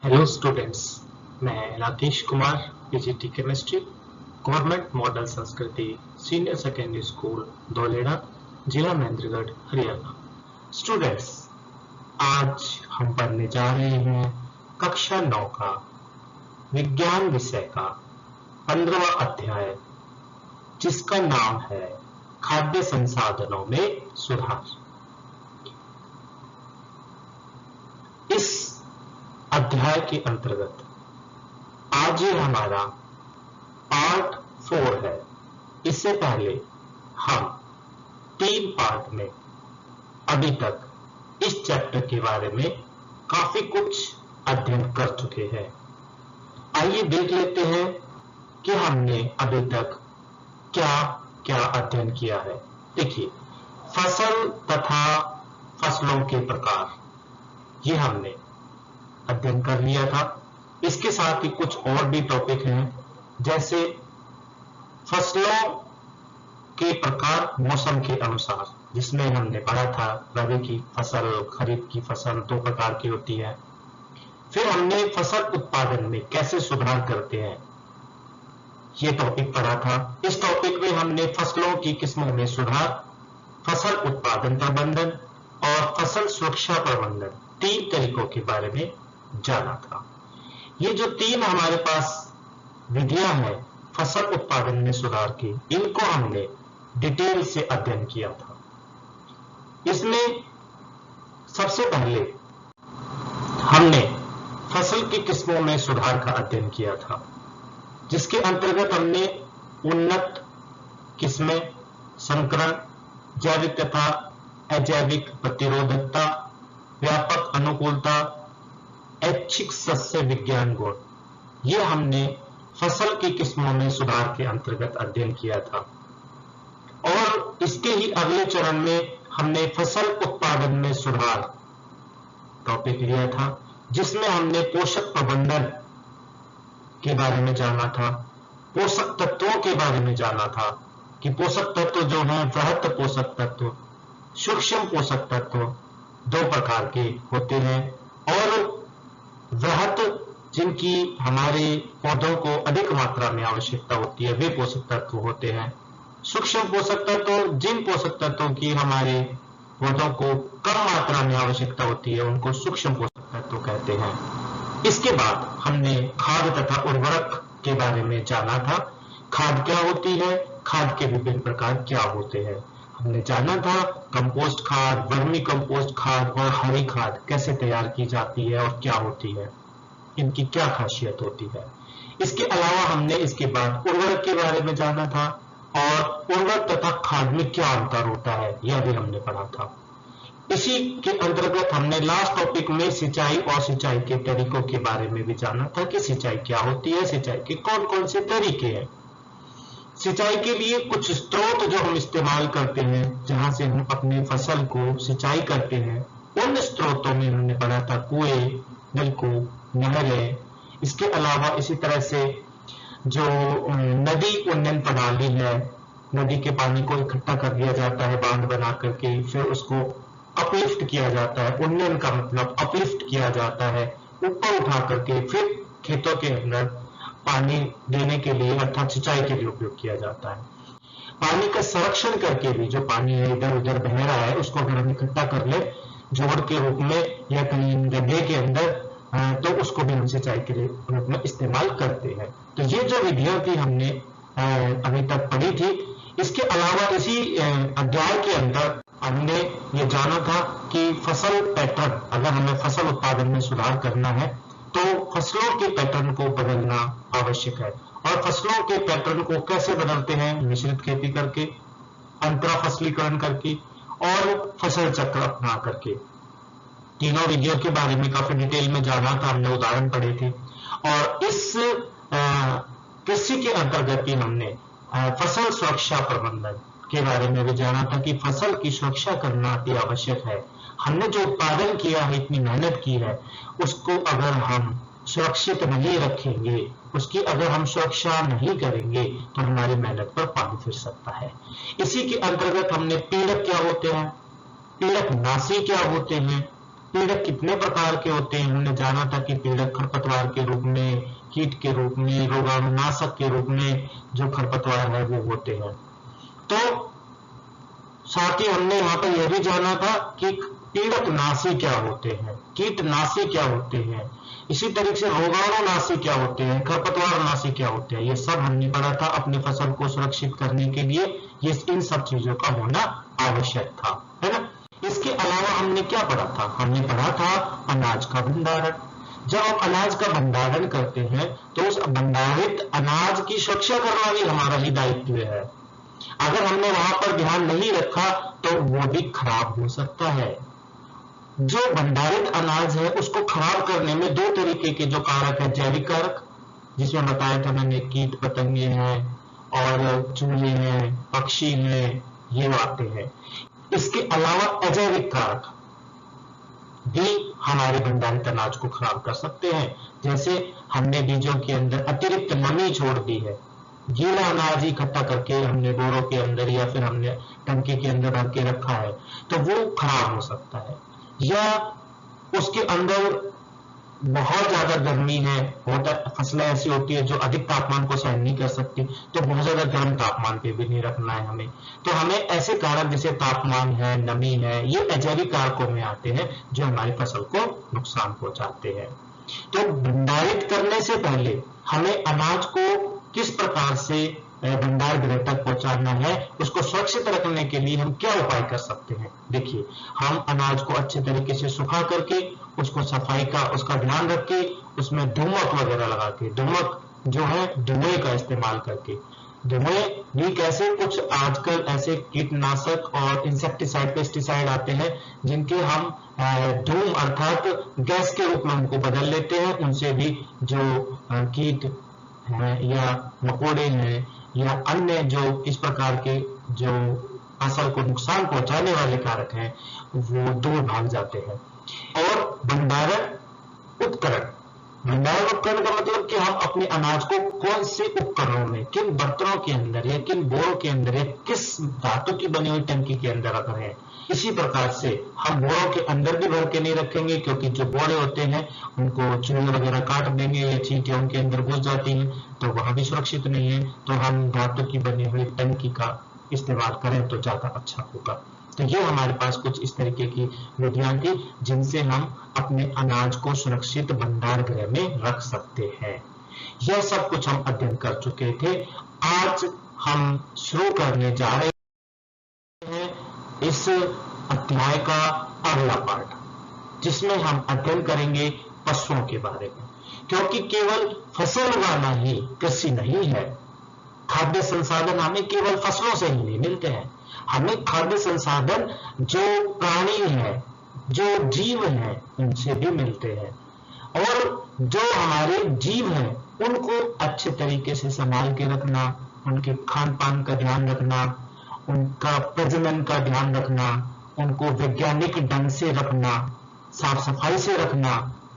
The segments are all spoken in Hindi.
हेलो स्टूडेंट्स, मैं Rakesh Kumar, PGT chemistry, government model संस्कृति सीनियर सेकेंडरी स्कूल धौलेड़ा, जिला महेंद्रगढ़, हरियाणा। स्टूडेंट्स, आज हम पढ़ने जा रहे हैं कक्षा 9 का विज्ञान विषय का 15वां अध्याय, जिसका नाम है खाद्य संसाधनों में सुधार। इस अध्याय के अंतर्गत आज ये हमारा पार्ट 4 है। इससे पहले हम 3 पार्ट में अभी तक इस चैप्टर के बारे में काफी कुछ अध्ययन कर चुके हैं। आइए देख लेते हैं कि हमने अभी तक क्या क्या अध्ययन किया है। देखिए, फसल तथा फसलों के प्रकार, ये हमने अध्ययन कर लिया था। इसके साथ ही कुछ और भी टॉपिक हैं, जैसे फसलों के प्रकार मौसम के अनुसार, जिसमें हमने पढ़ा था रबी की फसल, खरीफ की फसल 2 प्रकार की होती है। फिर हमने फसल उत्पादन में कैसे सुधार करते हैं, ये टॉपिक पढ़ा था। इस टॉपिक में हमने फसलों की किस्मों में सुधार, फसल उत्पादन प्रबंधन और फसल सुरक्षा प्रबंधन 3 तरीकों के बारे में जाना था। ये जो 3 हमारे पास विधियां हैं फसल उत्पादन में सुधार की, इनको हमने डिटेल से अध्ययन किया था। इसमें सबसे पहले हमने फसल की किस्मों में सुधार का अध्ययन किया था, जिसके अंतर्गत हमने उन्नत किस्में, संकरण, जैविक तथा अजैविक प्रतिरोधकता, व्यापक अनुकूलता, ऐच्छिक सस्य विज्ञान गुण, ये हमने फसल की किस्मों में सुधार के अंतर्गत अध्ययन किया था। और इसके ही अगले चरण में हमने फसल उत्पादन में सुधार टॉपिक लिया था, जिसमें हमने पोषक प्रबंधन के बारे में जाना था, पोषक तत्वों के बारे में जाना था कि पोषक तत्व जो हैं, वृहत पोषक तत्व, सूक्ष्म पोषक तत्व 2 प्रकार के होते हैं, और वृहत जिनकी हमारे पौधों को अधिक मात्रा में आवश्यकता होती है, वे पोषक तत्व होते हैं। सूक्ष्म पोषक तत्व, जिन पोषक तत्वों की हमारे पौधों को कम मात्रा में आवश्यकता होती है, उनको सूक्ष्म पोषक तत्व कहते हैं। इसके बाद हमने खाद तथा उर्वरक के बारे में जाना था। खाद क्या होती है, खाद के विभिन्न प्रकार क्या होते हैं, हमने जाना था। कंपोस्ट खाद, वर्मी कंपोस्ट खाद और हरी खाद कैसे तैयार की जाती है और क्या होती है, इनकी क्या खासियत होती है। इसके अलावा हमने इसके बाद उर्वरक के बारे में जाना था, और उर्वरक तथा खाद में क्या अंतर होता है, यह भी हमने पढ़ा था। इसी के अंतर्गत हमने लास्ट टॉपिक में सिंचाई और सिंचाई के तरीकों के बारे में भी जाना था कि सिंचाई क्या होती है, सिंचाई के कौन कौन से तरीके हैं। सिंचाई के लिए कुछ स्रोत जो हम इस्तेमाल करते हैं, जहां से हम अपनी फसल को सिंचाई करते हैं, उन स्रोतों में हमने पढ़ा था कुएं, नलकूप, नहरें। इसके अलावा इसी तरह से जो नदी उन्नयन प्रणाली है, नदी के पानी को इकट्ठा कर दिया जाता है बांध बना करके, फिर उसको अपलिफ्ट किया जाता है। उन्नयन का मतलब अपलिफ्ट किया जाता है, ऊपर उठा करके फिर खेतों के अंदर पानी देने के लिए अर्थात सिंचाई के लिए उपयोग किया जाता है। पानी का संरक्षण करके भी, जो पानी है इधर उधर बह रहा है, उसको अगर हम इकट्ठा कर ले जोड़ के रूप में या कहीं गड्ढे के अंदर, तो उसको भी हम सिंचाई के रूप में इस्तेमाल करते हैं। तो ये जो विधियां थी हमने अभी तक पढ़ी थी। इसके अलावा इसी अध्याय के अंदर हमने ये जाना था कि फसल पैटर्न, अगर हमें फसल उत्पादन में सुधार करना है तो फसलों के पैटर्न को बदलना आवश्यक है। और फसलों के पैटर्न को कैसे बदलते हैं, मिश्रित खेती करके, अंतरा फसलीकरण करके और फसल चक्र अपना करके। तीनों विधियों के बारे में काफी डिटेल में जाना था, हमने उदाहरण पढ़े थे। और इस कृषि के अंतर्गत ही हमने फसल सुरक्षा प्रबंधन के बारे में भी जाना था कि फसल की सुरक्षा करना अति आवश्यक है। हमने जो उत्पादन किया है, इतनी मेहनत की है, उसको अगर हम सुरक्षित नहीं रखेंगे, उसकी अगर हम सुरक्षा नहीं करेंगे, तो हमारी मेहनत पर पानी फिर सकता है। इसी के अंतर्गत हमने पीड़क क्या होते हैं, पीड़क नाशी क्या होते हैं, पीड़क कितने प्रकार के होते हैं? हमने जाना था कि पीड़क खरपतवार के रूप में, कीट के रूप में, रोगाणुनाशक के रूप में जो खरपतवार है वो होते हैं। तो साथ ही हमने यहाँ पर यह भी जाना था कि पीड़कनाशी क्या होते हैं, कीटनाशी क्या होते हैं, इसी तरीके से रोगाणुनाशी क्या होते हैं, खरपतवारनाशी क्या होते हैं, ये सब हमने पढ़ा था। अपनी फसल को सुरक्षित करने के लिए ये इन सब चीजों का होना आवश्यक था, है ना। इसके अलावा हमने क्या पढ़ा था? हमने पढ़ा था अनाज का भंडारण। जब हम अनाज का भंडारण करते हैं तो उस भंडारित अनाज की सुरक्षा करना भी हमारा ही दायित्व है। अगर हमने वहां पर ध्यान नहीं रखा तो वो भी खराब हो सकता है। जो भंडारित अनाज है उसको खराब करने में दो तरीके के जो कारक है, जैविक कारक जिसमें बताया था मैंने, कीट पतंगे हैं और चूहे हैं, पक्षी हैं, ये आते हैं। इसके अलावा अजैविक कारक भी हमारे भंडारित अनाज को खराब कर सकते हैं। जैसे हमने बीजों के अंदर अतिरिक्त नमी छोड़ दी है, गीला अनाज इकट्ठा करके हमने बोरों के अंदर या फिर हमने टंकी के अंदर भर के रखा है तो वो खराब हो सकता है। या उसके अंदर बहुत ज्यादा गर्मी है, फसलें ऐसी होती है जो अधिक तापमान को सहन नहीं कर सकती, तो बहुत ज्यादा गर्म तापमान पे भी नहीं रखना है हमें। तो हमें ऐसे कारक जैसे तापमान है, नमी है, ये अजैविक कारकों में आते हैं जो हमारी फसल को नुकसान पहुंचाते हैं। तो भंडारित करने से पहले हमें अनाज को किस प्रकार से भंडार गृह तक पहुंचाना है, उसको सुरक्षित रखने के लिए हम क्या उपाय कर सकते हैं? देखिए, हम अनाज को अच्छे तरीके से सुखा करके उसको सफाई का उसका ध्यान रख के उसमें धूमक वगैरह लगा के, धूमक जो है धुएं का इस्तेमाल करके, धुएं भी कैसे, कुछ आजकल ऐसे कीटनाशक और इंसेक्टिसाइड पेस्टिसाइड आते हैं जिनके हम धूम अर्थात गैस के रूप में उनको बदल लेते हैं। उनसे भी जो कीट हैं या मकोड़े हैं या अन्य जो इस प्रकार के जो फसल को नुकसान पहुंचाने वाले कारक हैं वो दूर भाग जाते हैं। और भंडारण उपकरण, भंडारण उपकरण का मतलब कि हम अपने अनाज को कौन से उपकरणों में, किन बर्तनों के अंदर या किन बोरों के अंदर या किस धातु की बनी हुई टंकी के अंदर रख रहे हैं। इसी प्रकार से हम बोरों के अंदर भी भर के नहीं रखेंगे, क्योंकि जो बोरे होते हैं उनको चूहे वगैरह काट देंगे या चींटियां उनके अंदर घुस जाती हैं, तो वहां भी सुरक्षित नहीं है। तो हम धातु की बनी हुई टंकी का इस्तेमाल करें तो ज्यादा अच्छा होगा। तो ये हमारे पास कुछ इस तरीके की विधियां थी जिनसे हम अपने अनाज को सुरक्षित भंडार गृह में रख सकते हैं। यह सब कुछ हम अध्ययन कर चुके थे। आज हम शुरू करने जा रहे हैं इस अध्याय का अगला पार्ट, जिसमें हम अध्ययन करेंगे पशुओं के बारे में, क्योंकि केवल फसल उगाना ही कृषि नहीं है। खाद्य संसाधन हमें केवल फसलों से ही नहीं मिलते हैं, हमें खाद्य संसाधन जो प्राणी हैं, जो जीव हैं, उनसे भी मिलते हैं। और जो हमारे जीव हैं उनको अच्छे तरीके से संभाल के रखना, उनके खान पान का ध्यान रखना, उनका प्रजनन का ध्यान रखना, उनको वैज्ञानिक ढंग से रखना, साफ सफाई से रखना,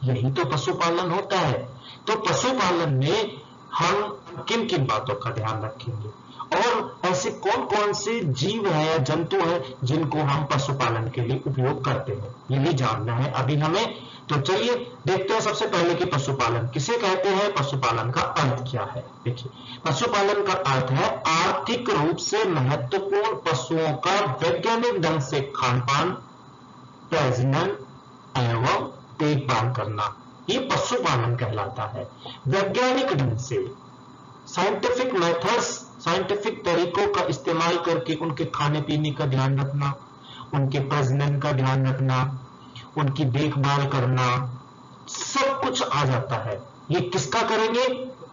यही तो पशुपालन होता है। तो पशुपालन में हम किन किन बातों का ध्यान रखेंगे और ऐसे कौन कौन से जीव हैं या जंतु हैं जिनको हम पशुपालन के लिए उपयोग करते हैं, यही जानना है अभी हमें। तो चलिए देखते हैं सबसे पहले कि पशुपालन किसे कहते हैं, पशुपालन का अर्थ क्या है। देखिए, पशुपालन का अर्थ है आर्थिक रूप से महत्वपूर्ण पशुओं का वैज्ञानिक ढंग से खान पान, प्रजनन एवं देखभाल करना, ये पशुपालन कहलाता है। वैज्ञानिक ढंग से साइंटिफिक मेथड्स, साइंटिफिक तरीकों का इस्तेमाल करके उनके खाने पीने का ध्यान रखना, उनके प्रजनन का ध्यान रखना, उनकी देखभाल करना, सब कुछ आ जाता है। ये किसका करेंगे?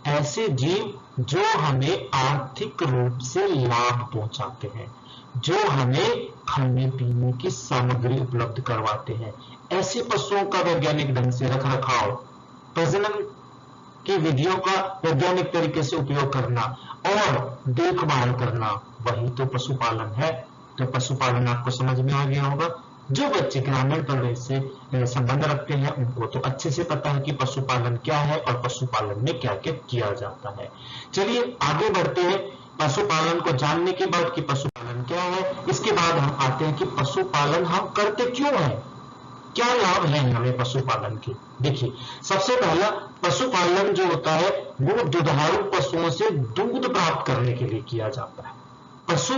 ऐसे जीव जो हमें आर्थिक रूप से लाभ पहुंचाते हैं, जो हमें खाने पीने की सामग्री उपलब्ध करवाते हैं। ऐसे पशुओं का वैज्ञानिक ढंग से रख रखाव, प्रजनन की विधियों का वैज्ञानिक तरीके से उपयोग करना और देखभाल करना, वही तो पशुपालन है। तो पशुपालन आपको समझ में आ गया होगा। जो बच्चे ग्रामीण परिवेश से संबंध रखते हैं उनको तो अच्छे से पता है कि पशुपालन क्या है और पशुपालन में क्या क्या किया जाता है। चलिए आगे बढ़ते हैं। पशुपालन को जानने के बाद कि पशुपालन क्या है, इसके बाद हम आते हैं कि पशुपालन हम करते क्यों हैं, क्या लाभ हैं हमें पशुपालन के? देखिए, सबसे पहला, पशुपालन जो होता है वो दुधारू पशुओं से दूध प्राप्त करने के लिए किया जाता है। पशु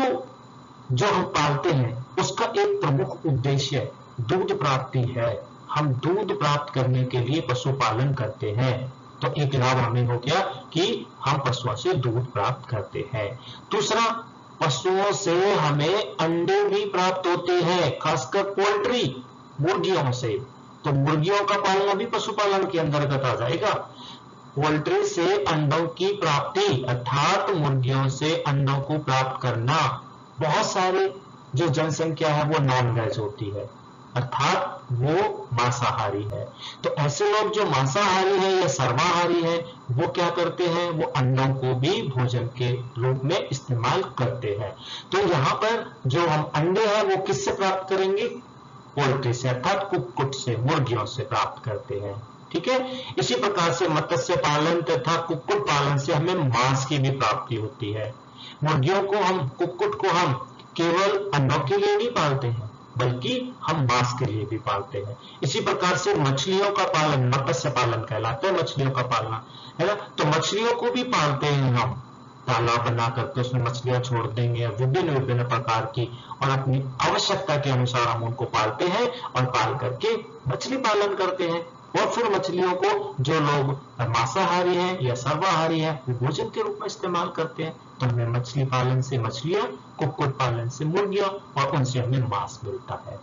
जो हम पालते हैं उसका एक प्रमुख उद्देश्य दूध प्राप्ति है। हम दूध प्राप्त करने के लिए पशुपालन करते हैं। तो एक लाभ हमें हो गया कि हम पशुओं से दूध प्राप्त करते हैं। दूसरा, पशुओं से हमें अंडे भी प्राप्त होते हैं, खासकर पोल्ट्री, मुर्गियों से। तो मुर्गियों का पालना भी पशुपालन के अंतर्गत आ जाएगा। पोल्ट्री से अंडों की प्राप्ति अर्थात मुर्गियों से अंडों को प्राप्त करना। बहुत सारे जो जनसंख्या है वो नॉन वेज होती है, अर्थात वो मांसाहारी है। तो ऐसे लोग जो मांसाहारी है या सर्वाहारी है वो क्या करते हैं, वो अंडों को भी भोजन के रूप में इस्तेमाल करते हैं। तो यहाँ पर जो हम अंडे हैं वो किससे प्राप्त करेंगे, पोल्ट्री से अर्थात कुक्कुट से, मुर्गियों से प्राप्त करते हैं। ठीक है। इसी प्रकार से मत्स्य पालन तथा कुक्कुट पालन से हमें मांस की भी प्राप्ति होती है। मुर्गियों को हम, कुक्कुट को हम केवल अंडों के लिए नहीं पालते हैं बल्कि हम मांस के लिए भी पालते हैं। इसी प्रकार से मछलियों का पालन मत्स्य पालन कहलाता है, मछलियों का पालना है ना। तो मछलियों को भी पालते हैं हम, तालाब बना करके उसमें मछलियां छोड़ देंगे विभिन्न विभिन्न प्रकार की, और अपनी आवश्यकता के अनुसार हम उनको पालते हैं और पाल करके मछली पालन करते हैं। और फिर मछलियों को जो लोग मांसाहारी हैं या सर्वाहारी हैं वो भोजन के रूप में इस्तेमाल करते हैं। तो हमें मछली पालन से मछलियां, कुक्कुट पालन से मुर्गियां, और उनसे हमें मांस मिलता है।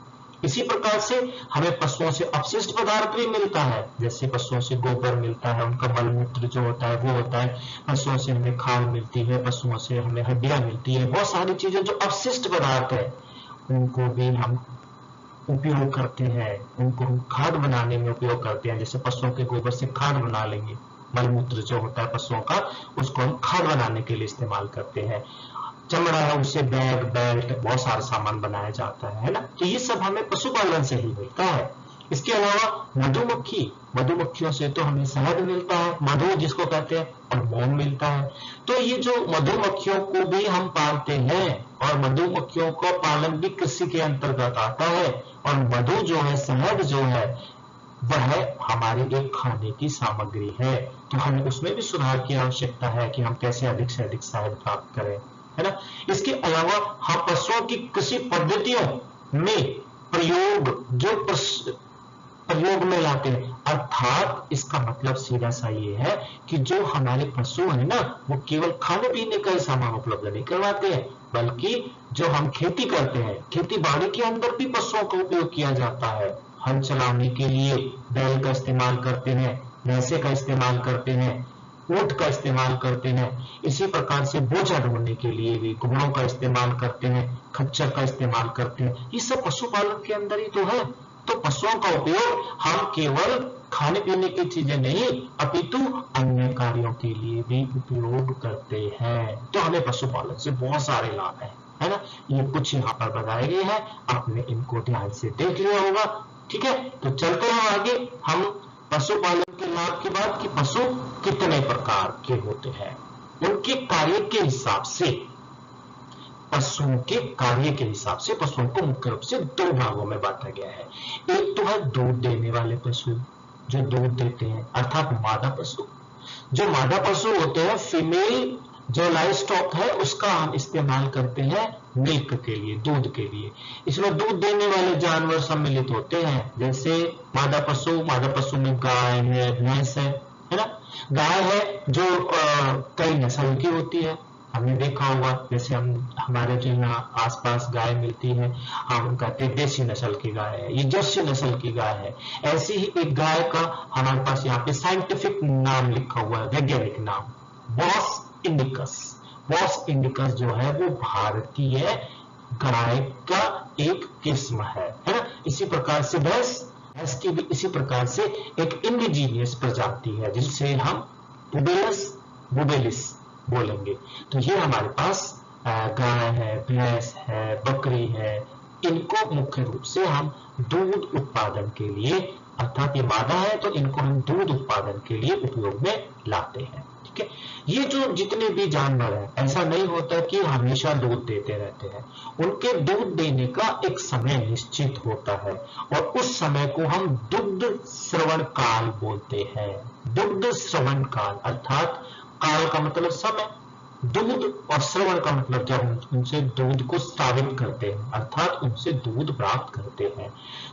इसी प्रकार से हमें पशुओं से अपशिष्ट पदार्थ भी मिलता है, जैसे पशुओं से गोबर मिलता है, उनका मलमूत्र जो होता है वो होता है। पशुओं से हमें खाल मिलती है, पशुओं से हमें हड्डियां मिलती है। बहुत सारी चीजें जो अपशिष्ट पदार्थ है उनको भी हम उपयोग करते हैं, उनको हम खाद बनाने में उपयोग करते हैं। जैसे पशुओं के गोबर से खाद बना लेंगे, मलमूत्र जो होता है पशुओं का उसको हम खाद बनाने के लिए इस्तेमाल करते हैं। चमड़ा है उससे बैग, बेल्ट, बहुत सारा सामान बनाया जाता है ना। तो ये सब हमें पशुपालन से ही मिलता है। इसके अलावा मधुमक्खी, मधुमक्खियों से तो हमें शहद मिलता है, मधु जिसको कहते हैं, और मोम मिलता है। तो ये जो मधुमक्खियों को भी हम पालते हैं, और मधुमक्खियों का पालन भी कृषि के अंतर्गत आता है। और मधु जो है, शहद जो है, वह हमारी एक खाने की सामग्री है। तो हमें उसमें भी सुधार की आवश्यकता है कि हम कैसे अधिक से अधिक शहद प्राप्त करें, है ना। इसके अलावा हम पशुओं की कृषि पद्धतियों में प्रयोग में लाते हैं, अर्थात इसका मतलब सीधा सा ये है कि जो हमारे पशु है ना वो केवल खाने पीने का ही सामान उपलब्ध नहीं करवाते हैं, बल्कि जो हम खेती करते हैं, खेती बाड़ी के अंदर भी पशुओं का उपयोग किया जाता है। हल चलाने के लिए बैल का इस्तेमाल करते हैं, भैंसे का इस्तेमाल करते हैं, ऊंट का इस्तेमाल करते हैं। इसी प्रकार से बोझा ढोने के लिए भी घोड़ों का इस्तेमाल करते हैं, खच्चर का इस्तेमाल करते हैं। ये सब पशुपालन के अंदर ही तो है। तो पशुओं का उपयोग हम केवल खाने पीने की चीजें नहीं अपितु अन्य कार्यों के लिए भी उपयोग करते हैं। तो हमें पशुपालन से बहुत सारे लाभ है ना। ये कुछ यहाँ पर बताए गए हैं, आपने इनको ध्यान से देख लिया होगा। ठीक है, तो चलते हैं आगे हम पशुपालन के लाभ की बात कि पशु कितने प्रकार के होते हैं, उनके कार्य के हिसाब से। पशुओं के कार्य के हिसाब से पशुओं को मुख्य रूप से दो भागों में बांटा गया है। एक तो है दूध देने वाले पशु, जो दूध देते हैं, अर्थात मादा पशु। जो मादा पशु होते हैं, फीमेल जो लाइव स्टॉक है उसका हम इस्तेमाल करते हैं मिल्क के लिए, दूध के लिए। इसमें दूध देने वाले जानवर सम्मिलित होते हैं, जैसे मादा पशु में गाय है, भैंस है ना। गाय है जो कई नस्ल की होती है, हमने देखा होगा। जैसे हमारे जो यहाँ आसपास गाय मिलती है, हम कहते हैं देसी नस्ल की गाय है, ये जर्सी नस्ल की गाय है। ऐसी ही एक गाय का हमारे पास यहाँ पे साइंटिफिक नाम लिखा हुआ है, वैज्ञानिक नाम, बॉस इंडिकस। बॉस इंडिकस जो है वो भारतीय गाय का एक किस्म है ना। इसी प्रकार से भैंस की भी इसी प्रकार से एक इंडिजीनियस प्रजाति है, जिसे हम बुबेलिस बोलेंगे। तो ये हमारे पास गाय है, भैंस है, बकरी है, इनको मुख्य रूप से हम दूध उत्पादन के लिए, अर्थात ये मादा है तो इनको हम दूध उत्पादन के लिए उपयोग में लाते हैं। ठीक है। ये जो जितने भी जानवर हैं, ऐसा नहीं होता कि हमेशा दूध देते रहते हैं, उनके दूध देने का एक समय निश्चित होता है और उस समय को हम दुग्ध श्रवण काल बोलते हैं। दुग्ध श्रवण काल अर्थात काल का मतलब समय, दूध और श्रवण का मतलब जब हम उनसे दूध को श्रावित करते हैं अर्थात उनसे दूध प्राप्त करते हैं।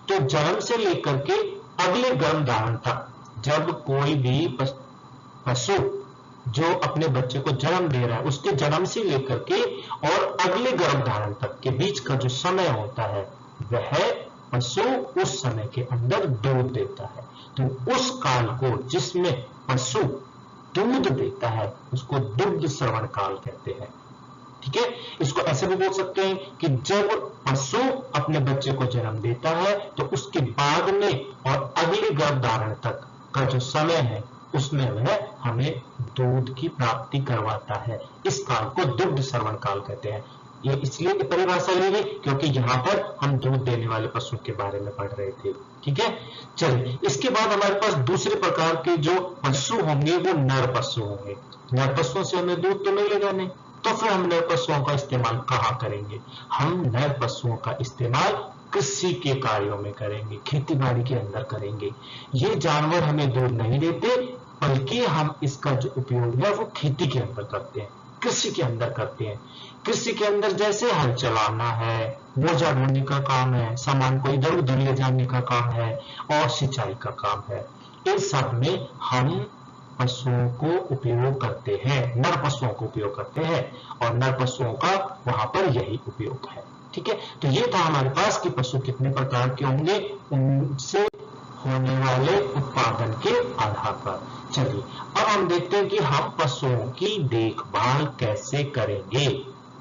तो जन्म से लेकर के अगले गर्भ धारण तक, जब कोई भी पशु जो अपने बच्चे को जन्म दे रहा है उसके जन्म से लेकर के और अगले गर्भ धारण तक के बीच का जो समय होता है वह पशु उस समय के अंदर दूध देता है। तो उस काल को जिसमें पशु दूध देता है उसको दुग्ध श्रवण काल कहते हैं। ठीक है, इसको ऐसे भी बोल सकते हैं कि जब पशु अपने बच्चे को जन्म देता है तो उसके बाद में और अगले गर्भ धारण तक का जो समय है उसमें वह हमें दूध की प्राप्ति करवाता है। इस काल को दुग्ध श्रवण काल कहते हैं। ये इसलिए परिभाषा ली गई क्योंकि यहाँ पर हम दूध देने वाले पशु के बारे में पढ़ रहे थे। ठीक है, चलिए इसके बाद हमारे पास दूसरे प्रकार के जो पशु होंगे वो नर पशु होंगे। नर पशुओं से हमें दूध तो मिलेगा नहीं, तो फिर हम नर पशुओं का इस्तेमाल कहाँ करेंगे? हम नर पशुओं का इस्तेमाल कृषि के कार्यों में करेंगे, खेती बाड़ी के अंदर करेंगे। ये जानवर हमें दूध नहीं देते बल्कि हम इसका जो उपयोग है वो खेती के अंदर करते हैं, कृषि के अंदर करते हैं। कृषि के अंदर जैसे हल चलाना है, बोझा ढोने का काम है, सामान को इधर उधर ले जाने का काम है और सिंचाई का काम है, इन सब में हम पशुओं को उपयोग करते हैं, नर पशुओं को उपयोग करते हैं और नर पशुओं का वहां पर यही उपयोग है। ठीक है, तो ये था हमारे पास कि पशु कितने प्रकार के होंगे उनसे होने वाले उत्पादन के आधार पर। चलिए अब हम देखते हैं कि हम पशुओं की देखभाल कैसे करेंगे।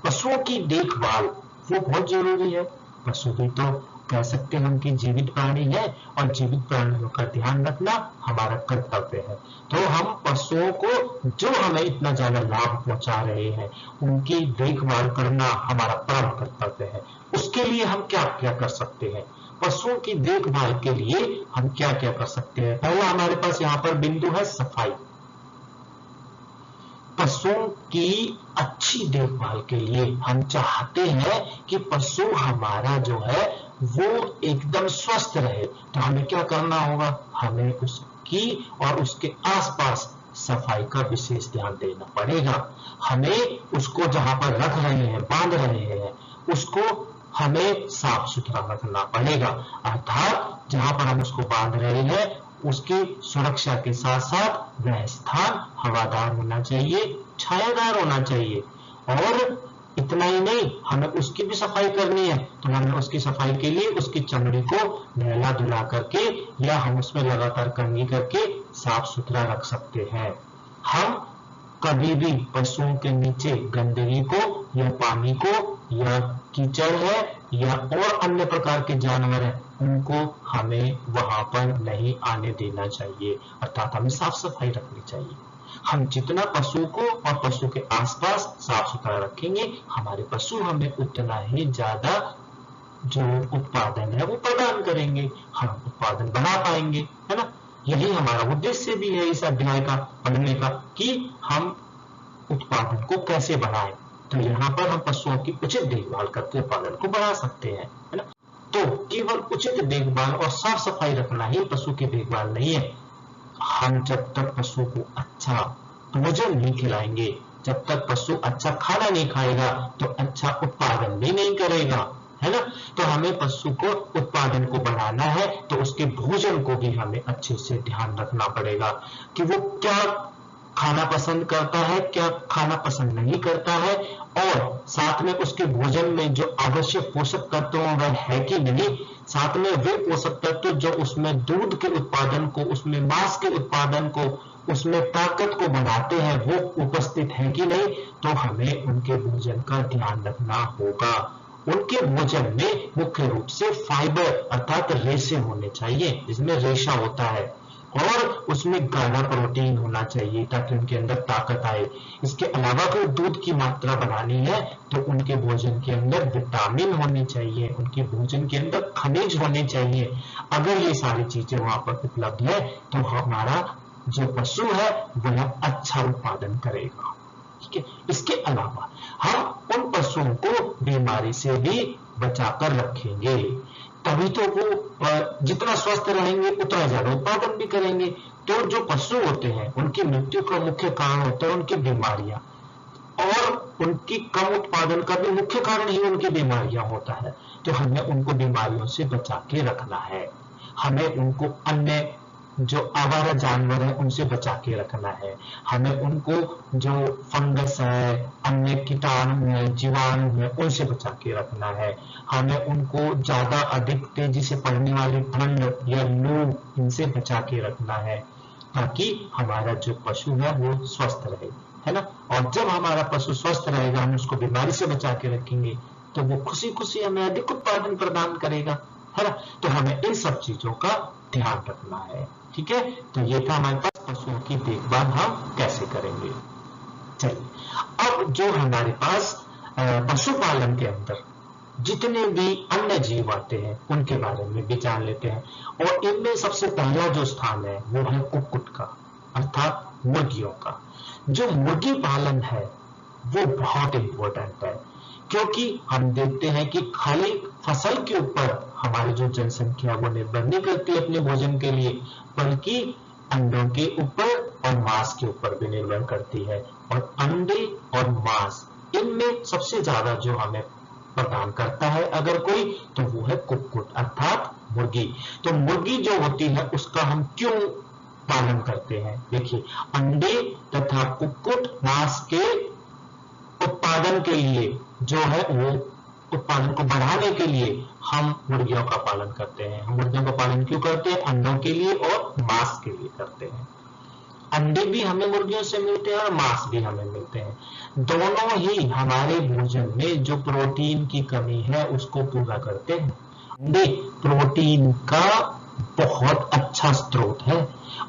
पशुओं की देखभाल वो बहुत जरूरी है। पशु भी तो कह सकते हैं हम कि जीवित प्राणी है और जीवित प्राणियों का ध्यान रखना हमारा कर्तव्य है। तो हम पशुओं को जो हमें इतना ज्यादा लाभ पहुंचा रहे हैं उनकी देखभाल करना हमारा परम कर्तव्य है। उसके लिए हम क्या क्या कर सकते हैं? पशुओं की देखभाल के लिए हम क्या क्या कर सकते हैं? पहला हमारे पास यहाँ पर बिंदु है सफाई। पशुओं की अच्छी देखभाल के लिए हम चाहते हैं कि पशु हमारा जो है वो एकदम स्वस्थ रहे, तो हमें क्या करना होगा? हमें उसकी और उसके आसपास सफाई का विशेष ध्यान देना पड़ेगा। हमें उसको जहां पर रख रहे हैं, बांध रहे हैं, उसको हमें साफ सुथरा रखना पड़ेगा। अर्थात जहां पर हम उसको बांध रहे हैं उसकी सुरक्षा के साथ साथ वह स्थान हवादार होना चाहिए, छायादार होना चाहिए। और इतना ही नहीं, हमें उसकी भी सफाई करनी है, तो हमें उसकी सफाई के लिए उसकी चमड़ी को नहला धुला करके या हम उसमें लगातार कंघी करके साफ सुथरा रख सकते हैं। हम कभी भी पशुओं के नीचे गंदगी को या पानी को या कीचड़ है या और अन्य प्रकार के जानवर हैं उनको हमें वहां पर नहीं आने देना चाहिए, अर्थात हमें साफ सफाई रखनी चाहिए। हम जितना पशु को और पशु के आसपास साफ सुथरा रखेंगे हमारे पशु हमें उतना ही ज्यादा जो उत्पादन है वो प्रदान करेंगे, हम उत्पादन बना पाएंगे, है ना। यही हमारा उद्देश्य भी है इस अध्याय का पढ़ने का कि हम उत्पादन को कैसे बढ़ाएं। तो यहाँ पर हम पशुओं की उचित देखभाल करके उत्पादन को बढ़ा सकते हैं, है ना। तो केवल उचित देखभाल और साफ सफाई रखना ही पशु की देखभाल नहीं है। हम जब तक पशु को अच्छा भोजन नहीं खिलाएंगे, जब तक पशु अच्छा खाना नहीं खाएगा तो अच्छा उत्पादन भी नहीं करेगा, है ना। तो हमें पशु को उत्पादन को बढ़ाना है तो उसके भोजन को भी हमें अच्छे से ध्यान रखना पड़ेगा कि वो क्या खाना पसंद करता है, क्या खाना पसंद नहीं करता है, और साथ में उसके भोजन में जो आवश्यक पोषक तत्व वह है कि नहीं, साथ में वे पोषक तत्व जो उसमें दूध के उत्पादन को, उसमें मांस के उत्पादन को, उसमें ताकत को बढ़ाते हैं वो उपस्थित है कि नहीं। तो हमें उनके भोजन का ध्यान रखना होगा। उनके भोजन में मुख्य रूप से फाइबर अर्थात रेशे होने चाहिए, जिसमें रेशा होता है, और उसमें गाढ़ा प्रोटीन होना चाहिए ताकि उनके अंदर ताकत आए। इसके अलावा अगर दूध की मात्रा बढ़ानी है तो उनके भोजन के अंदर विटामिन होने चाहिए, उनके भोजन के अंदर खनिज होने चाहिए। अगर ये सारी चीजें वहां पर उपलब्ध है तो हमारा जो पशु है वह अच्छा उत्पादन करेगा। ठीक है, इसके अलावा हम उन पशुओं को बीमारी से भी बचाकर रखेंगे, तभी तो वो जितना स्वस्थ रहेंगे उतना ज्यादा उत्पादन भी करेंगे। तो जो पशु होते हैं उनकी मृत्यु का मुख्य कारण होता है उनकी बीमारियां, और उनकी कम उत्पादन का भी मुख्य कारण ही उनकी बीमारियां होता है। तो हमें उनको बीमारियों से बचा के रखना है, हमें उनको अन्य जो आवारा जानवर है उनसे बचा के रखना है, हमें उनको जो फंगस है, अन्य कीटाणु है, जीवाणु है, उनसे बचा के रखना है, हमें उनको ज्यादा अधिक तेजी से बढ़ने वाली ठंड या लू इनसे बचा के रखना है, ताकि हमारा जो पशु है वो स्वस्थ रहे, है ना। और जब हमारा पशु स्वस्थ रहेगा, हम उसको बीमारी से बचा के रखेंगे, तो वो खुशी खुशी हमें अधिक उत्पादन प्रदान करेगा, है ना। तो हमें इन सब चीजों का ध्यान रखना है। ठीक है, तो ये था हमारे पास पशुओं की देखभाल हम कैसे करेंगे। चलिए, अब जो हमारे पास पशुपालन के अंदर जितने भी अन्य जीव आते हैं उनके बारे में भी जान लेते हैं। और इनमें सबसे पहला जो स्थान है वो है कुक्कुट का, अर्थात मुर्गियों का। जो मुर्गी पालन है वो बहुत इंपॉर्टेंट है, क्योंकि हम देखते हैं कि खाली फसल के ऊपर हमारी जो जनसंख्या वो निर्भर नहीं करती अपने भोजन के लिए, बल्कि अंडों के ऊपर और मांस के ऊपर भी निर्भर करती है। और अंडे और मांस, इनमें सबसे ज्यादा जो हमें प्रदान करता है अगर कोई, तो वो है कुक्कुट अर्थात मुर्गी। तो मुर्गी जो होती है उसका हम क्यों पालन करते हैं? देखिए, अंडे तथा कुक्कुट मांस के उत्पादन के लिए जो है वो उत्पादन को बढ़ाने के लिए हम मुर्गियों का पालन करते हैं। हम मुर्गियों का पालन क्यों करते हैं? अंडों के लिए और मांस के लिए करते हैं। अंडे भी हमें मुर्गियों से मिलते हैं और मांस भी हमें मिलते हैं। दोनों ही हमारे भोजन में जो प्रोटीन की कमी है उसको पूरा करते हैं। अंडे प्रोटीन का बहुत अच्छा स्रोत है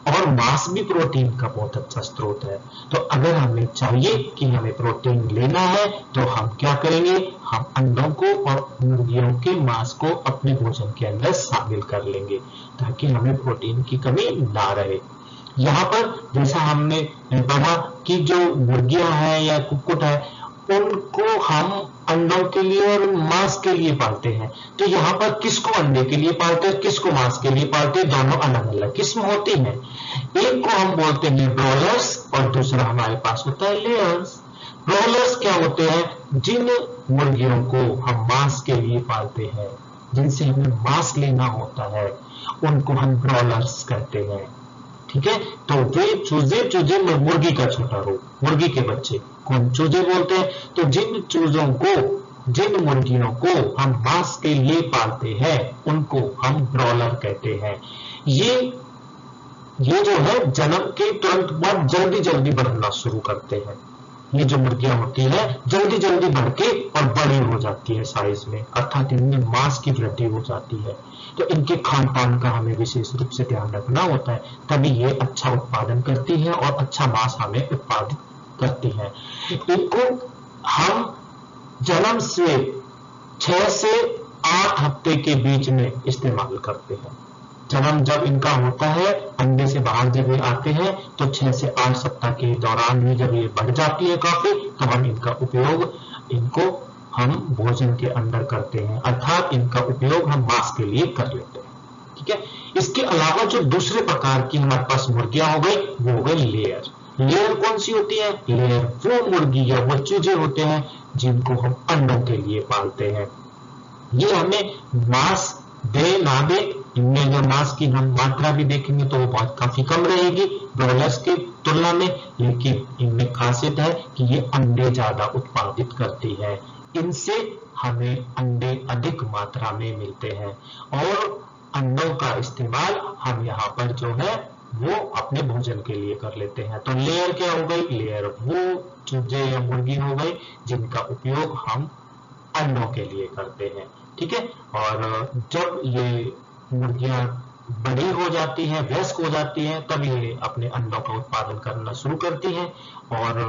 और मांस भी प्रोटीन का बहुत अच्छा स्रोत है। तो अगर हमें चाहिए कि हमें प्रोटीन लेना है तो हम क्या करेंगे? हम अंडों को और मुर्गियों के मांस को अपने भोजन के अंदर शामिल कर लेंगे, ताकि हमें प्रोटीन की कमी ना रहे। यहाँ पर जैसा हमने पढ़ा कि जो मुर्गियां हैं या कुक्कुट है उनको हम अंडों के लिए और मांस के लिए पालते हैं। तो यहाँ पर किसको अंडे के लिए पालते हैं, किसको मांस के लिए पालते हैं? दोनों अलग अलग किस्म होती हैं। एक को हम बोलते हैं ब्रॉयलर्स और दूसरा हमारे पास होता है लेयर्स। ब्रॉयलर्स क्या होते हैं? जिन मुर्गियों को हम मांस के लिए पालते हैं, जिनसे हमें मांस लेना होता है, उनको हम ब्रॉयलर्स कहते हैं। ठीक है, तो वे चूजे मुर्गी का छोटा रूप, मुर्गी के बच्चे कौन चूजे बोलते हैं। तो जिन चूजों को, जिन मुर्गियों को हम मांस के लिए पालते हैं उनको हम ब्रॉयलर कहते हैं। ये जो है जन्म के तुरंत बाद जल्दी जल्दी बढ़ना शुरू करते हैं। ये जो मुर्गियां होती है जल्दी जल्दी बढ़ के और बड़ी हो जाती है साइज में, अर्थात इनमें मांस की वृद्धि हो जाती है। तो इनके खान पान का हमें विशेष रूप से ध्यान रखना होता है, तभी ये अच्छा उत्पादन करती है और अच्छा मांस हमें उत्पादित करती है। इनको हम जन्म से 6 से 8 हफ्ते के बीच में इस्तेमाल करते हैं। जन्म जब इनका होता है, अंडे से बाहर जब ये आते हैं तो 6 से 8 सप्ताह के दौरान ही जब ये बढ़ जाती है काफी, तो हम इनका उपयोग, इनको हम भोजन के अंदर करते हैं, अर्थात इनका उपयोग हम मांस के लिए कर लेते हैं। ठीक है, इसके अलावा जो दूसरे प्रकार की हमारे पास मुर्गियां हो गई वो हो गई लेयर। लेयर कौन सी होती है? लेयर वो मुर्गी या वो चूजे होते हैं जिनको हम अंडों के लिए पालते हैं। ये हमें मांस दे ना दे, इनमें अगर मांस की हम मात्रा भी देखेंगे तो वो बहुत काफी कम रहेगी ब्रॉयलर्स की तुलना में, लेकिन इनमें खासियत है कि ये अंडे ज्यादा उत्पादित करती है। इनसे हमें अंडे अधिक मात्रा में मिलते हैं और अंडों का इस्तेमाल हम यहाँ पर जो है वो अपने भोजन के लिए कर लेते हैं। तो लेयर क्या हो गई? लेयर वो चूजे या मुर्गी हो गई जिनका उपयोग हम अंडों के लिए करते हैं। ठीक है, और जब ये मुर्गियां बड़ी हो जाती हैं, वयस्क हो जाती हैं, तब ये अपने अंडों का उत्पादन करना शुरू करती हैं। और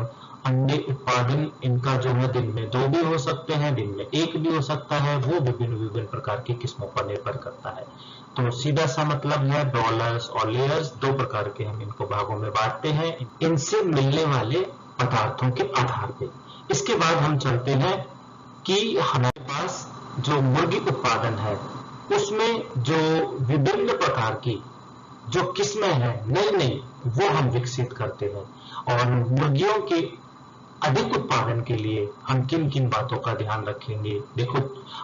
अंडे उत्पादन इनका जो है दिन में 2 भी हो सकते हैं, दिन में 1 भी हो सकता है, वो विभिन्न विभिन्न प्रकार की किस्मों पर निर्भर करता है। तो सीधा सा मतलब है ब्रॉयलर्स और लेयर्स 2 प्रकार के हम इनको भागों में बांटते हैं, इनसे मिलने वाले पदार्थों के आधार पे। इसके बाद हम चलते हैं कि हमारे पास जो मुर्गी उत्पादन है उसमें जो विभिन्न प्रकार की जो किस्में हैं नई नई, वो हम विकसित करते हैं। और मुर्गियों के अधिक उत्पादन के लिए हम किन किन बातों का ध्यान रखेंगे? देखो,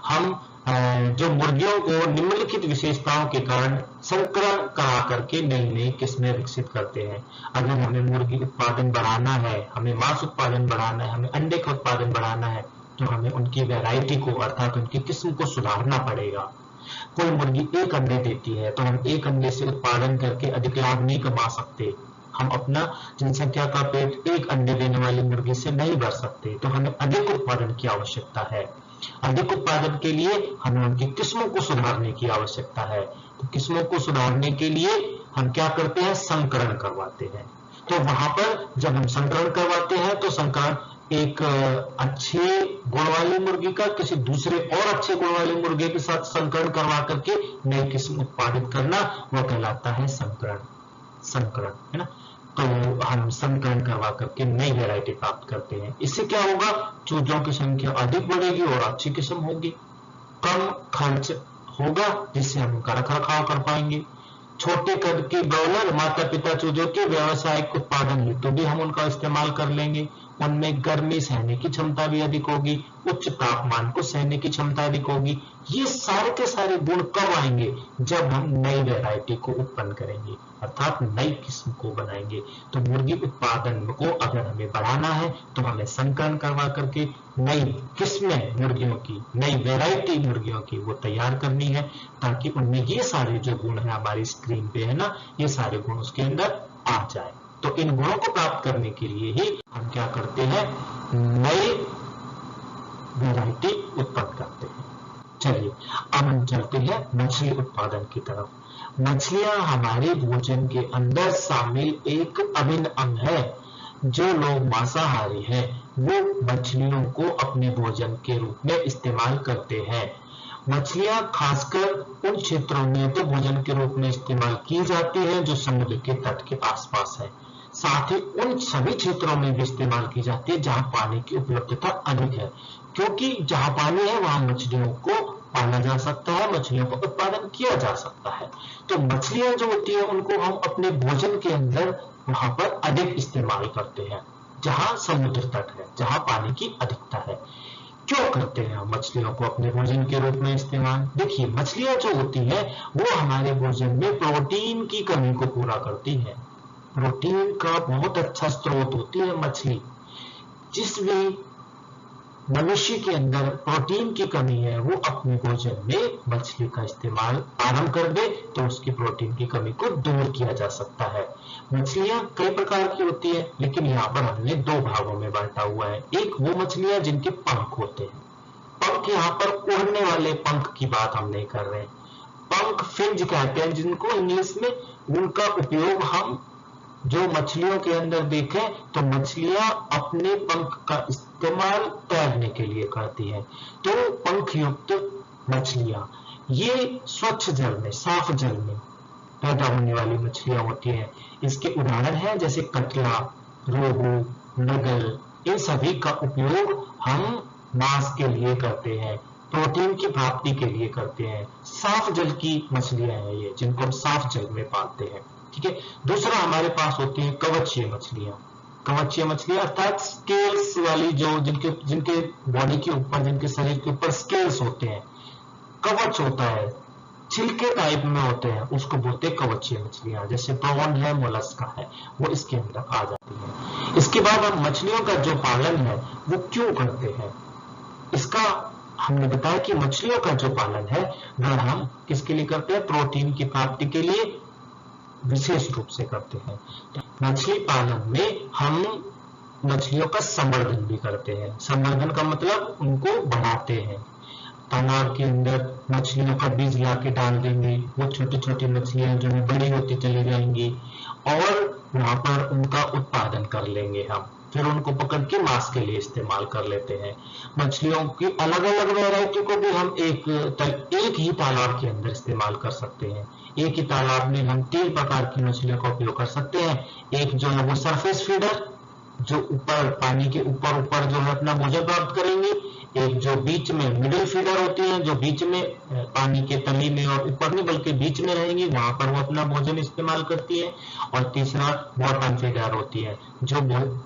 हम जो मुर्गियों को निम्नलिखित विशेषताओं के कारण संकरण करा करके नई नई किस्में विकसित करते हैं। अगर हमें मुर्गी उत्पादन बढ़ाना है, हमें मांस उत्पादन बढ़ाना है, हमें अंडे का उत्पादन बढ़ाना है, तो हमें उनकी वैरायटी को अर्थात उनकी किस्म को सुधारना पड़ेगा। कोई मुर्गी 1 अंडे देती है तो हम 1 अंडे से उत्पादन करके अधिक लाभ नहीं कमा सकते। हम अपना जनसंख्या का पेट 1 अंडे देने वाली मुर्गी से नहीं भर सकते, तो हमें अधिक उत्पादन की आवश्यकता है। अधिक उत्पादन के लिए हमें उनकी किस्मों को सुधारने की आवश्यकता है। तो किस्मों को सुधारने के लिए हम क्या करते हैं? संकरण करवाते हैं। तो वहां पर जब हम संकरण करवाते हैं तो संकरण एक अच्छे गुण वाली मुर्गी का किसी दूसरे और अच्छे गुण वाली मुर्गी के साथ संकरण करवा करके नई किस्म उत्पादित करना, वो कहलाता है संकरण। संकरण है ना। तो हम संकरण करवा करके नई वैरायटी प्राप्त करते हैं। इससे क्या होगा? चूजों की संख्या अधिक बढ़ेगी और अच्छी किस्म होगी, कम खर्च होगा जिससे हम उनका रख रखाव कर पाएंगे। छोटे कद के ब्रॉयलर माता पिता चूजों के व्यावसायिक उत्पादन हेतु भी हम उनका इस्तेमाल कर लेंगे। उनमें गर्मी सहने की क्षमता भी अधिक होगी, उच्च तापमान को सहने की क्षमता अधिक होगी। ये सारे के सारे गुण कब आएंगे? जब हम नई वैरायटी को उत्पन्न करेंगे, अर्थात नई किस्म को बनाएंगे। तो मुर्गी उत्पादन को अगर हमें बढ़ाना है तो हमें संकरण करवा करके नई किस्में मुर्गियों की, नई वैरायटी मुर्गियों की वो तैयार करनी है, ताकि उनमें ये सारे जो गुण है हमारी स्क्रीन पे है ना, ये सारे गुण उसके अंदर आ जाए। तो इन गुणों को प्राप्त करने के लिए ही हम क्या करते हैं? नई वैरायटी उत्पन्न करते हैं। चलिए अब हम चलते हैं मछली उत्पादन की तरफ। मछलियां हमारे भोजन के अंदर शामिल एक अभिन्न अंग है। जो लोग मांसाहारी हैं वो मछलियों को अपने भोजन के रूप में इस्तेमाल करते हैं। मछलियां खासकर उन क्षेत्रों में तो भोजन के रूप में इस्तेमाल की जाती है जो समुद्र के तट के आसपास है। साथ ही उन सभी क्षेत्रों में भी इस्तेमाल की जाती है जहां पानी की उपलब्धता अधिक है, क्योंकि जहां पानी है वहां मछलियों को पाला जा सकता है, मछलियों का उत्पादन किया जा सकता है। तो मछलियां जो होती है उनको हम अपने भोजन के अंदर वहां पर अधिक इस्तेमाल करते हैं जहां समुद्र तट है, जहां पानी की अधिकता है। क्यों करते हैं हम मछलियों को अपने भोजन के रूप में इस्तेमाल? देखिए, मछलियां जो होती है वो हमारे भोजन में प्रोटीन की कमी को पूरा करती है। प्रोटीन का बहुत अच्छा स्रोत होती है मछली। जिस भी मनुष्य के अंदर प्रोटीन की कमी है वो अपने भोजन में मछली का इस्तेमाल आरंभ कर दे तो उसकी प्रोटीन की कमी को दूर किया जा सकता है। मछलियां कई प्रकार की होती है, लेकिन यहाँ पर हमने 2 भागों में बांटा हुआ है। एक वो मछलियां जिनके पंख होते हैं। पंख, यहाँ पर उड़ने वाले पंख की बात हम नहीं कर रहे हैं। पंख फिंज कहते हैं जिनको इंग्लिश में। उनका उपयोग हम जो मछलियों के अंदर देखें तो मछलियां अपने पंख का इस्तेमाल तैरने के लिए करती हैं। तो पंख युक्त मछलियां ये स्वच्छ जल में, साफ जल में पैदा होने वाली मछलियां होती हैं। इसके उदाहरण हैं जैसे कतला, रोहू, मृगल। इन सभी का उपयोग हम मांस के लिए करते हैं, प्रोटीन की प्राप्ति के लिए करते हैं। साफ जल की मछलियां हैं ये, जिनको हम साफ जल में पालते हैं। ठीक है। दूसरा हमारे पास होती है कवचीय मछलियां। कवचीय मछलियां अर्थात स्केल्स वाली, जो जिनके बॉडी के ऊपर, जिनके शरीर के ऊपर स्केल्स होते हैं, कवच होता है, छिलके टाइप में होते हैं, उसको बोलते हैं कवचीय मछलियां। जैसे प्रॉन है, मोलस्का है, वो इसके अंदर आ जाती है। इसके बाद हम मछलियों का जो पालन है वो क्यों करते हैं? इसका हमने बताया कि मछलियों का जो पालन है वह हम किसके लिए करते हैं? प्रोटीन की प्राप्ति के लिए विशेष रूप से करते हैं। मछली पालन में हम मछलियों का संवर्धन भी करते हैं। संवर्धन का मतलब उनको बढ़ाते हैं। तालाब के अंदर मछलियों का बीज ला के डाल देंगे, वो छोटी छोटी मछलियां जो है बड़ी होती चली जाएंगी और वहां पर उनका उत्पादन कर लेंगे हम, फिर उनको पकड़ के मांस के लिए इस्तेमाल कर लेते हैं। मछलियों की अलग अलग वैरायटी को भी हम एक ही तालाब के अंदर इस्तेमाल कर सकते हैं। एक ही तालाब में हम 3 प्रकार की मछलियों का उपयोग कर सकते हैं। एक जो है वो सरफेस फीडर, जो ऊपर पानी के ऊपर जो है अपना भोजन प्राप्त करेंगी। एक जो बीच में मिडिल फीडर होती है, जो बीच में पानी के तली में और ऊपर नहीं बल्कि बीच में रहेंगी, वहां पर वो अपना भोजन इस्तेमाल करती है। और तीसरा बॉटम फीडर होती है, जो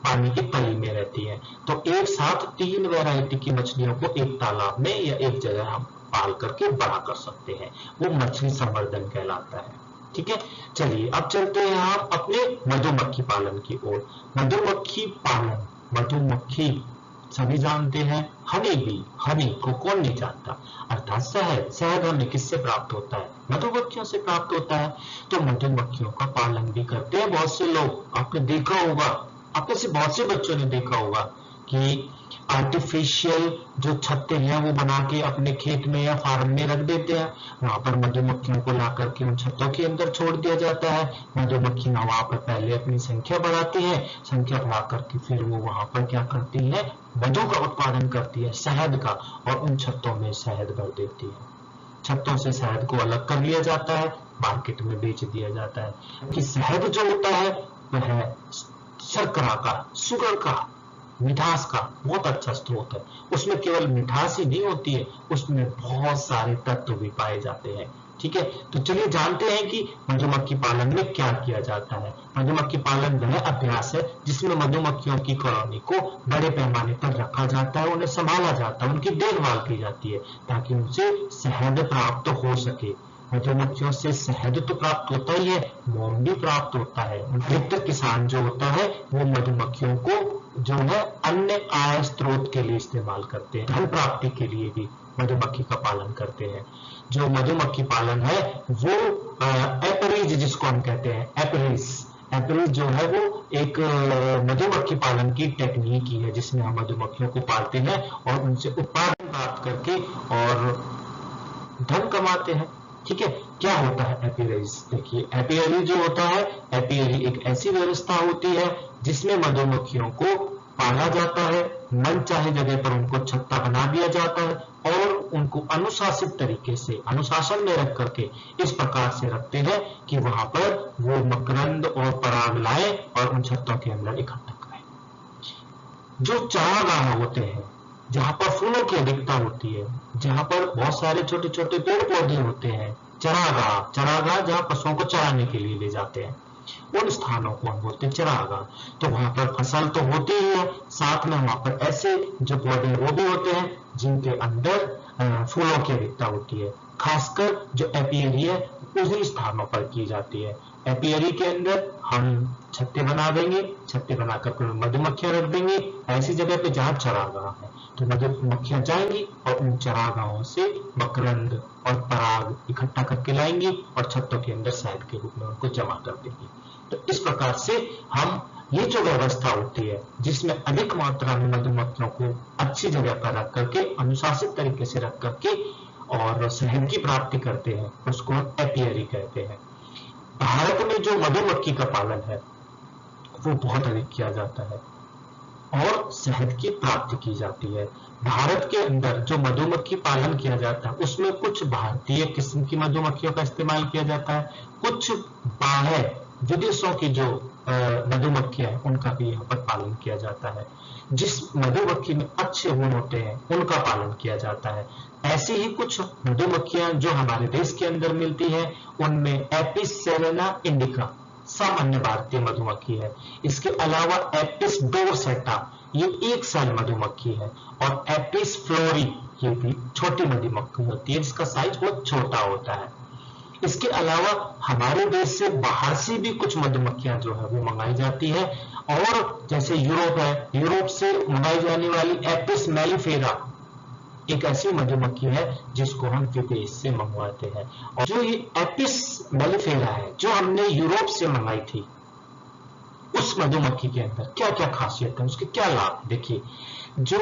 पानी की तली में रहती है। तो एक साथ 3 वैरायटी की मछलियों को एक तालाब में या एक जगह हम पाल करके बड़ा कर सकते हैं, वो मछली संवर्धन कहलाता है। ठीक है, चलिए अब चलते हैं हम अपने मधुमक्खी पालन की ओर। मधुमक्खी पालन, मधुमक्खी सभी जानते हैं, हनी भी, हनी को कौन नहीं जानता, अर्थात शहद। शहद हमें किससे प्राप्त होता है? मधुमक्खियों से प्राप्त होता है। तो मधुमक्खियों का पालन भी करते हैं बहुत से लोग। आपने देखा होगा, आपने से बहुत से बच्चों ने देखा होगा कि आर्टिफिशियल जो छत्ते हैं वो बना के अपने खेत में या फार्म में रख देते हैं। वहां पर मधुमक्खियों को ला करके उन छत्तों के अंदर छोड़ दिया जाता है। मधुमक्खियां वहां पर पहले अपनी संख्या बढ़ाती है, संख्या बढ़ा करके फिर वो वहां पर क्या करती है, मधु का उत्पादन करती है, शहद का, और उन छत्तों में शहद भर देती है। छत्तों से शहद को अलग कर लिया जाता है, मार्केट में बेच दिया जाता है। कि शहद जो होता है वह शर्करा का, शुगर का, मिठास का बहुत अच्छा स्रोत है। उसमें केवल मिठास ही नहीं होती है, उसमें बहुत सारे तत्व भी पाए जाते हैं। ठीक है, तो चलिए जानते हैं कि मधुमक्खी पालन में क्या किया जाता है। मधुमक्खी पालन वह अभ्यास है जिसमें मधुमक्खियों की कॉलोनी को बड़े पैमाने पर रखा जाता है, उन्हें संभाला जाता है, उनकी देखभाल की जाती है ताकि उनसे शहद प्राप्त हो सके। मधुमक्खियों से शहद तो प्राप्त होता ही है, मोम भी प्राप्त होता है। अधिकतर किसान जो होता है वो मधुमक्खियों को जो है अन्य आय स्रोत के लिए इस्तेमाल करते हैं, धन प्राप्ति के लिए भी मधुमक्खी का पालन करते हैं। जो मधुमक्खी पालन है वो एपरीज जिसको हम कहते हैं, एपरीज जो है वो एक मधुमक्खी पालन की टेक्निक ही है जिसमें हम मधुमक्खियों को पालते हैं और उनसे उत्पादन प्राप्त करके और धन कमाते हैं। ठीक है, क्या होता है एपीयरी? देखिए, एपीयरी जो होता है, एपीयरी एक ऐसी व्यवस्था होती है जिसमें मधुमक्खियों को पाला जाता है, मन चाहे जगह पर उनको छत्ता बना दिया जाता है और उनको अनुशासित तरीके से अनुशासन में रख करके इस प्रकार से रखते हैं कि वहां पर वो मकरंद और पराग लाए और उन छत्तों के अंदर इकट्ठा करें। जो चारागाह होते हैं जहां पर फूलों की अधिकता होती है, जहां पर बहुत सारे छोटे छोटे पेड़ पौधे होते हैं, चरागाह जहां पशुओं को चराने के लिए ले जाते हैं, उन स्थानों को हम बोलते हैं चरागाह। तो वहां पर फसल तो होती ही है, साथ में वहां पर ऐसे जो पौधे वो भी होते हैं जिनके अंदर फूलों की अधिकता होती है। खासकर जो एपीयरी है उसी स्थानों पर की जाती है। एपीयरी के अंदर हम छत्ते बना देंगे, छत्ते बनाकर मधुमक्खियां रख देंगे ऐसी जगह पे जहां चरागाह है, तो मधुमक्खियां जाएंगी और उन चरागाहों से मकरंद और पराग इकट्ठा करके लाएंगी और छत्तों के अंदर शहद के रूप में उनको जमा कर देंगी। तो इस प्रकार से हम ये जो व्यवस्था होती है जिसमें अधिक मात्रा में मधुमक्खियों को अच्छी जगह पर रख करके अनुशासित तरीके से रख करके और शहद की प्राप्ति करते हैं, उसको हम एपीयरी कहते हैं। भारत में जो मधुमक्खी का पालन है वो बहुत अधिक किया जाता है और शहद की प्राप्ति की जाती है। भारत के अंदर जो मधुमक्खी पालन किया जाता है उसमें कुछ भारतीय किस्म की मधुमक्खियों का इस्तेमाल किया जाता है, कुछ बाहर विदेशों की जो मधुमक्खियां हैं उनका भी यहाँ पर पालन किया जाता है। जिस मधुमक्खी में अच्छे गुण होते हैं उनका पालन किया जाता है। ऐसी ही कुछ मधुमक्खियां जो हमारे देश के अंदर मिलती है उनमें एपिस सेलेना इंडिका सामान्य भारतीय मधुमक्खी है। इसके अलावा एपिस डोरसेटा ये एक साल मधुमक्खी है और एपिस फ्लोरी ये भी छोटी मधुमक्खी होती है जिसका साइज बहुत छोटा होता है। इसके अलावा हमारे देश से बाहर से भी कुछ मधुमक्खियां जो है वो मंगाई जाती है और जैसे यूरोप है, यूरोप से मंगाई जाने वाली एपिस मेलिफेरा एक ऐसी मधुमक्खी है जिसको हम विदेश से मंगवाते हैं। और जो ये एपिस मेलिफेरा है जो हमने यूरोप से मंगाई थी उस मधुमक्खी के अंदर क्या क्या खासियत है, उसके क्या लाभ? देखिए, जो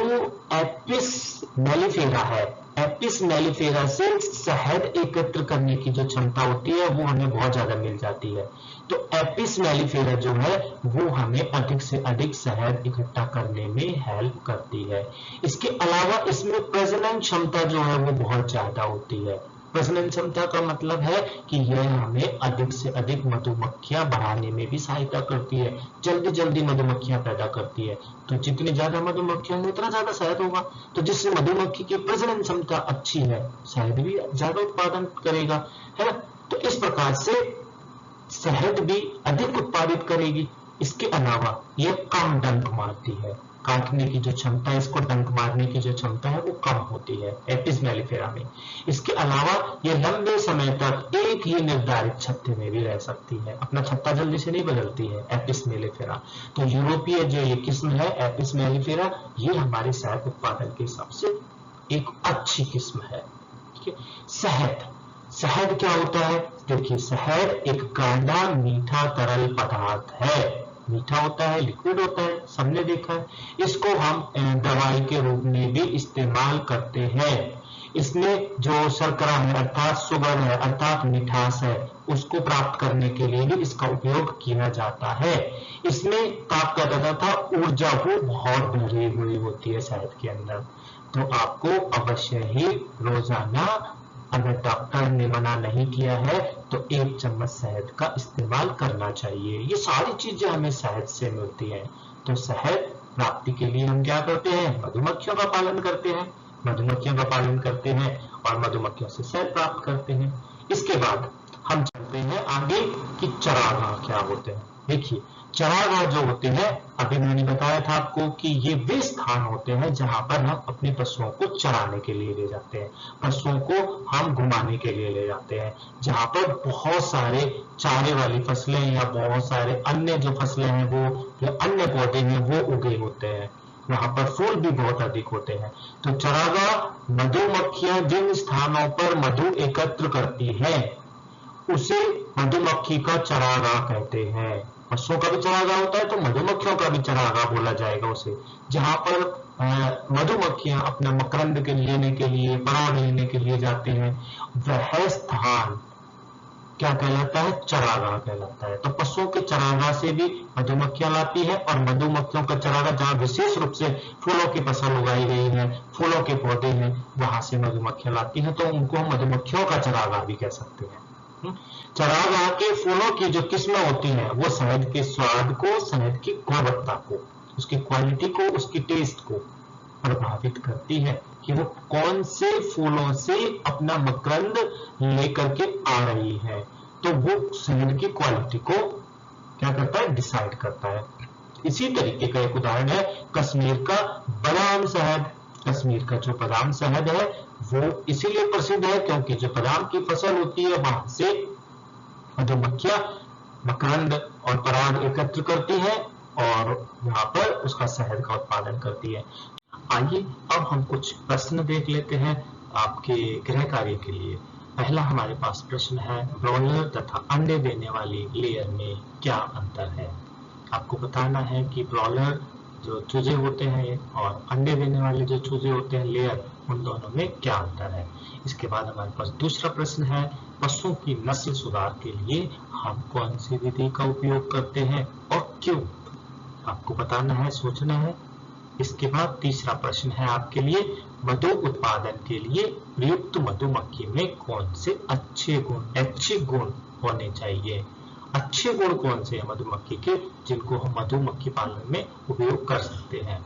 एपिस मेलिफेरा है एपिस मेलिफेरा से शहद एकत्र करने की जो क्षमता होती है वो हमें बहुत ज्यादा मिल जाती है। तो एपिस मेलिफेरा जो है वो हमें अधिक से अधिक शहद इकट्ठा करने में हेल्प करती है। इसके अलावा इसमें प्रजनन क्षमता जो है वो बहुत ज्यादा होती है। प्रजनन क्षमता का मतलब है कि यह हमें अधिक से अधिक मधुमक्खियां बढ़ाने में भी सहायता करती है, जल्दी जल्दी मधुमक्खियां पैदा करती है। तो जितनी ज्यादा मधुमक्खियां होंगी उतना ज्यादा शहद होगा। तो जिससे मधुमक्खी की प्रजनन क्षमता अच्छी है, शहद भी ज्यादा उत्पादन करेगा, है ना। तो इस प्रकार से शहद भी अधिक उत्पादित करेगी। इसके अलावा यह कम डंक मारती है, काटने की जो क्षमता है, इसको डंक मारने की जो क्षमता है वो कम होती है एपिस मेलिफेरा में। इसके अलावा यह लंबे समय तक एक ही निर्धारित छत्ते में भी रह सकती है, अपना छत्ता जल्दी से नहीं बदलती है एपिस मेलिफेरा। तो यूरोपीय जो ये किस्म है एपिस मेलिफेरा, ये हमारे शहद उत्पादन के हिसाब से एक अच्छी किस्म है। ठीक है। शहद क्या होता है? देखिए, शहद एक गाढ़ा मीठा तरल पदार्थ है। मीठा होता है, लिक्विड होता है, सबने देखा है। इसको हम दवाई के रूप में भी इस्तेमाल करते हैं। इसमें जो शर्करा है अर्थात शुगर है अर्थात मिठास है, उसको प्राप्त करने के लिए भी इसका उपयोग किया जाता है। इसमें प्राप्त किया जाता था ऊर्जा को बहुत भरी हुई होती है शहद के अंदर। तो आपको अवश्य ही रोजाना, अगर डॉक्टर ने मना नहीं किया है तो 1 चम्मच शहद का इस्तेमाल करना चाहिए। ये सारी चीजें हमें शहद से मिलती हैं। तो शहद प्राप्ति के लिए हम क्या करते हैं? मधुमक्खियों का पालन करते हैं, और मधुमक्खियों से शहद प्राप्त करते हैं। इसके बाद हम चलते हैं आगे कि चरागाह क्या होते हैं। देखिए, चरागाह जो होते हैं, अभी मैंने बताया था आपको कि ये वे स्थान होते हैं जहां पर हम अपने पशुओं को चराने के लिए ले जाते हैं, पशुओं को हम घुमाने के लिए ले जाते हैं, जहां पर बहुत सारे चारे वाली फसलें या बहुत सारे अन्य जो फसलें हैं वो या अन्य पौधे हैं वो उगे होते हैं, वहां पर फूल भी बहुत अधिक होते हैं। तो चरागाह मधुमक्खियां जिन स्थानों पर मधु एकत्र करती है उसे मधुमक्खी का चरागाह कहते हैं। पशुओं का भी चरागाह होता है तो मधुमक्खियों का भी चरागाह बोला जाएगा उसे, जहां पर मधुमक्खियां अपना मकरंद के लेने के लिए, पराग लेने के लिए जाते हैं, वह स्थान क्या कहलाता है? चरागाह कहलाता है। तो पशुओं के चरागाह से भी मधुमक्खियां लाती है, और मधुमक्खियों का चरागाह जहां विशेष रूप से फूलों की फसल उगाई गई है, फूलों के पौधे हैं, वहां से मधुमक्खियां लाती है, तो उनको हम मधुमक्खियों का चरागाह भी कह सकते हैं। चरागाह के फूलों की जो किस्में होती हैं वो शहद के स्वाद को, शहद की गुणवत्ता को, उसकी क्वालिटी को, उसकी टेस्ट को प्रभावित करती है कि वो कौन से फूलों से अपना मकरंद लेकर के आ रही है। तो वो शहद की क्वालिटी को क्या करता है? डिसाइड करता है। इसी तरीके का एक उदाहरण है कश्मीर का बादाम शहद। कश्मीर का जो बादाम शहद है वो इसीलिए प्रसिद्ध है क्योंकि जो बादाम की फसल होती है वहां से मधुमक्खियां मकरंद और पराग एकत्र करती है और वहां पर उसका शहद का उत्पादन करती है। आइए अब हम कुछ प्रश्न देख लेते हैं आपके गृह कार्य के लिए। पहला हमारे पास प्रश्न है, ब्रॉयलर तथा अंडे देने वाली लेयर में क्या अंतर है? आपको बताना है कि ब्रॉयलर जो चूजे होते हैं और अंडे देने वाले जो चूजे होते हैं लेयर, उन दोनों में क्या अंतर है। इसके बाद हमारे पास दूसरा प्रश्न है, पशुओं की नस्ल सुधार के लिए हम कौन सी विधि का उपयोग करते हैं और क्यों? आपको बताना है, सोचना है। इसके बाद तीसरा प्रश्न है आपके लिए, मधु उत्पादन के लिए प्रयुक्त मधुमक्खी में कौन से अच्छे गुण होने चाहिए? अच्छे गुण कौन से हैं मधुमक्खी के जिनको हम मधुमक्खी पालन में उपयोग कर सकते हैं?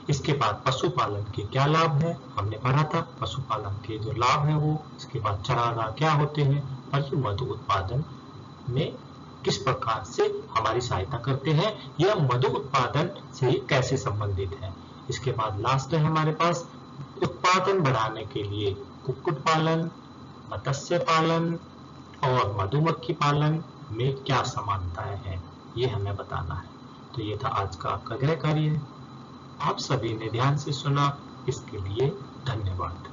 इसके बाद पशुपालन के क्या लाभ है, हमने पढ़ा था पशुपालन के जो लाभ है वो। इसके बाद चरागाह क्या होते हैं और ये मधु उत्पादन में किस प्रकार से हमारी सहायता करते हैं, यह मधु उत्पादन से कैसे संबंधित है। इसके बाद लास्ट है हमारे पास उत्पादन बढ़ाने के लिए कुक्कुट पालन, मत्स्य पालन और मधुमक्खी पालन में क्या समानताएं हैं, ये हमें बताना है। तो ये था आज का आपका गृह कार्य। आप सभी ने ध्यान से सुना, इसके लिए धन्यवाद।